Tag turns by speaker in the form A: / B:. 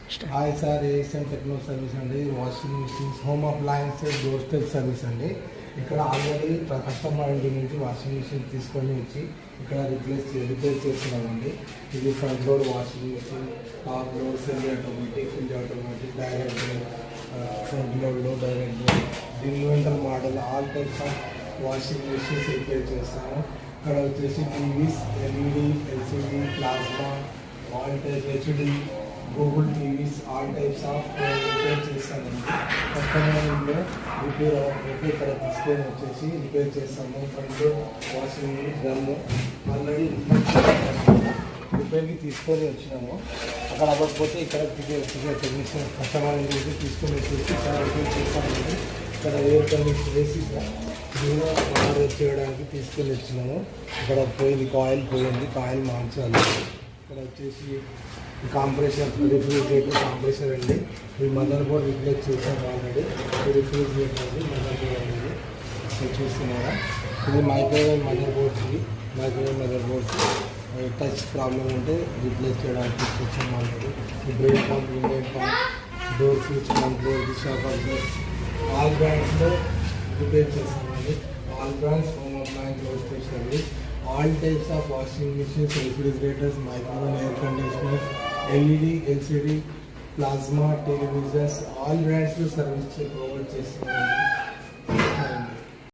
A: Hi sir, ASM techno service అండి. Washing machines, home appliances, door step service అండి. ఇక్కడ already customer ఇంటి నుంచి వాషింగ్ మిషన్ తీసుకొని వచ్చి ఇక్కడ రిపేర్ చేస్తున్నామండి. ఇది front door washing machine, top door, semi automatic, full automatic, direct door, front లోడ్లో direct door, inverter model, all types of washing machines repair చేస్తాము. ఇక్కడ వచ్చేసి TVs, LED, LCD, plasma, all type HD, Google TVs, all types of repair చేస్తామండి. కస్టమర్లో repair ఇక్కడ తీసుకొని వచ్చేసి repair చేస్తాము. ఫ్రంట్ వాషింగ్ డ్రమ్ ఆల్రెడీ రిపేర్కి తీసుకొని వచ్చినాము. అక్కడ అవ్వకపోతే ఇక్కడ టెక్నీషియన్ కస్టమర్ నుంచి తీసుకొని వచ్చేసి ఇక్కడ రిపేర్ చేస్తామండి. ఇక్కడ ఎయిర్ కండిషన్ వేసి దీనిలో ఆర్డర్ చేయడానికి తీసుకొని వచ్చినాము. ఇక్కడ పోయింది, కాయిల్ పోయింది, కాయిల్ మార్చాలి. ఇక్కడ వచ్చేసి కాంప్రెషర్, రిఫ్రిజిరేటర్ కాంప్రెషర్ అండి. ఈ మదర్ బోర్డ్ రిప్లేస్ చేసాం ఆల్రెడీ. రిఫ్రిజిరేటర్ అండి, మదర్ బోర్డ్ అనేది చూస్తున్నారా. ఇది మైక్రోవేవ్ మదర్ బోర్డ్స్. ఇది microwave mother boards touch problem ఉంటే రిప్లేస్ చేయడానికి తీసుకొచ్చాం ఆల్రెడీ. ఈ brake pump, Indian pump, door switch pump, door shopper, all బ్రాండ్స్లో రిపేర్ చేస్తామండి. All brands, home appliance, door steps అండి. All types of washing machines, refrigerators, microwave, air conditioners, LED, LCD, plasma, televisions, all brands to service provide చేస్తున్నాము.